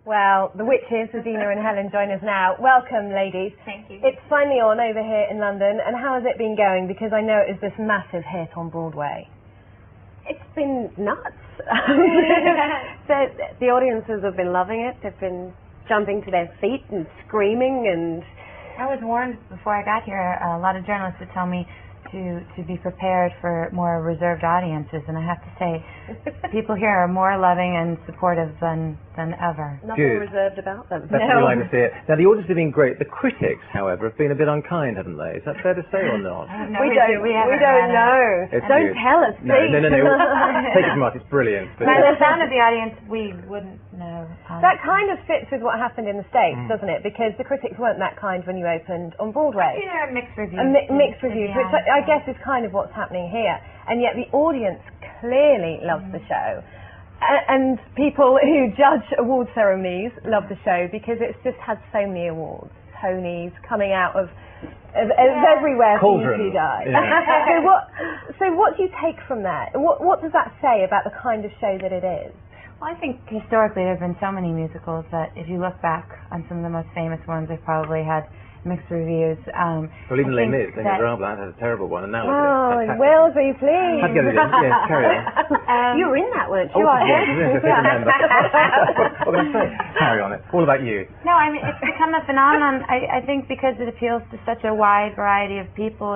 Well, the witches, Idina and Helen, join us now. Welcome, ladies. Thank you. It's finally on over here in London, and how has it been going? Because I know it was this massive hit on Broadway. It's been nuts. the audiences have been loving it. They've been jumping to their feet and screaming, and I was warned before I got here. A lot of journalists would tell me to be prepared for more reserved audiences, and I have to say, people here are more loving and supportive than ever. Nothing reserved about them. That's what we like to see it. Now, the audience have been great. The critics, however, have been a bit unkind, haven't they? Is that fair to say or not? We don't know. Don't tell us, please. No. Take it from us. It's brilliant. By the sound of the audience, we wouldn't know. That kind of fits with what happened in the States, doesn't it? Because the critics weren't that kind when you opened on Broadway. You know, mixed reviews. Mixed reviews, which I guess is kind of what's happening here. And yet the audience clearly loves the show. And people who judge award ceremonies love the show because it's just had so many awards. Tonys coming out of everywhere for you guys. Yeah. So what do you take from that? What does that say about the kind of show that it is? Well, I think historically there have been so many musicals that if you look back on some of the most famous ones, they've probably had mixed reviews. Well, even Les Mis, had a terrible one, and now Wales, are you pleased? I'd get it in. Yes, carry on. You were in that, weren't you? Yes, I remember. Carry on. It's all about you. No, I mean, it's become a phenomenon. I think because it appeals to such a wide variety of people.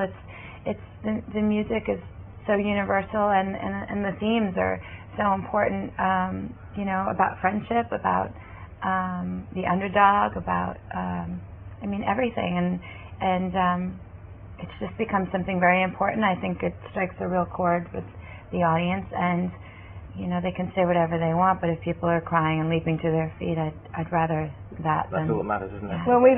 The music is so universal, and the themes are so important. You know, about friendship, about the underdog, about everything, and it's just become something very important. I think it strikes a real chord with the audience, and you know, they can say whatever they want, but if people are crying and leaping to their feet, I'd rather that. That's all that matters, isn't it? Well, we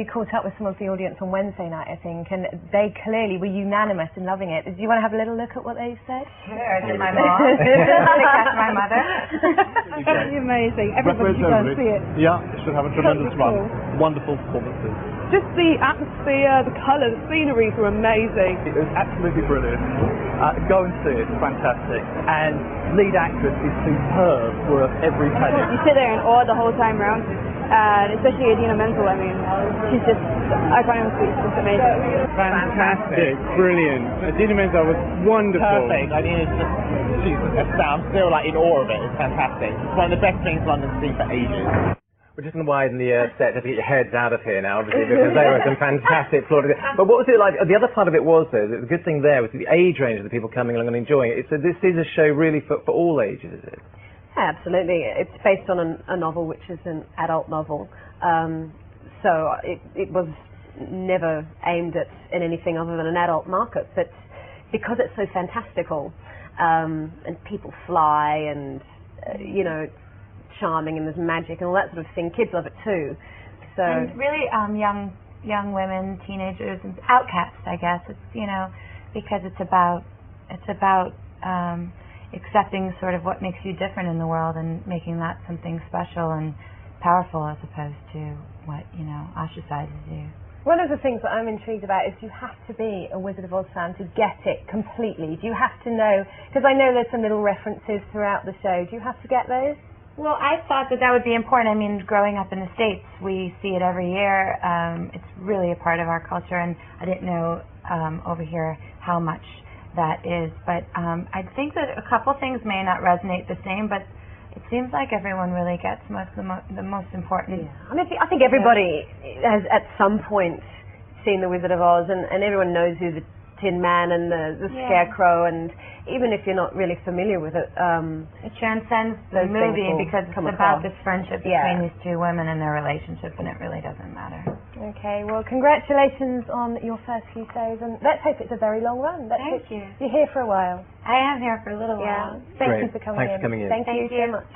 caught up with some of the audience on Wednesday night, I think, and they clearly were unanimous in loving it. Do you want to have a little look at what they said? Sure. Did my mom? My mother? That's amazing. Everybody should go and see it. Yeah, it should have a tremendous run. Wonderful performances. Just the atmosphere, the colour, the sceneries were amazing. It was absolutely brilliant. Go and see it, it's fantastic. And lead actress is superb, worth every penny. You sit there in awe the whole time round, and especially Idina Menzel, I mean, she's just, I find her just amazing. Fantastic, brilliant. Idina Menzel was wonderful. Perfect. I mean, she's I'm still in awe of it. It's fantastic. It's one of the best things London's seen for ages. We're just going to widen the set to get your heads out of here now, obviously, because they were some fantastic applauded. But what was it like? The other part of it was, though, the good thing there was the age range of the people coming along and enjoying it. So this is a show really for all ages, is it? Yeah, absolutely. It's based on a novel which is an adult novel. So it was never aimed at in anything other than an adult market. But because it's so fantastical, and people fly and, you know, charming and there's magic and all that sort of thing. Kids love it too. So and really, young women, teenagers, and outcasts. I guess it's because it's about accepting sort of what makes you different in the world and making that something special and powerful as opposed to what ostracizes you. One of the things that I'm intrigued about is you have to be a Wizard of Oz fan to get it completely. Do you have to know? Because I know there's some little references throughout the show. Do you have to get those? Well, I thought that would be important. I mean, growing up in the States, we see it every year. It's really a part of our culture, and I didn't know over here how much that is. But I think that a couple things may not resonate the same, but it seems like everyone really gets the most important. Yeah. I mean, I think everybody has at some point seen The Wizard of Oz, and everyone knows who the Tin Man and the Scarecrow, and even if you're not really familiar with it, it transcends the movie because it's about this friendship between these two women and their relationship, and it really doesn't matter. Okay, well, congratulations on your first few shows, and let's hope it's a very long run. Thank you. You're here for a while. I am here for a little while. Thank you for coming in. Thanks for coming in. Thank you so much.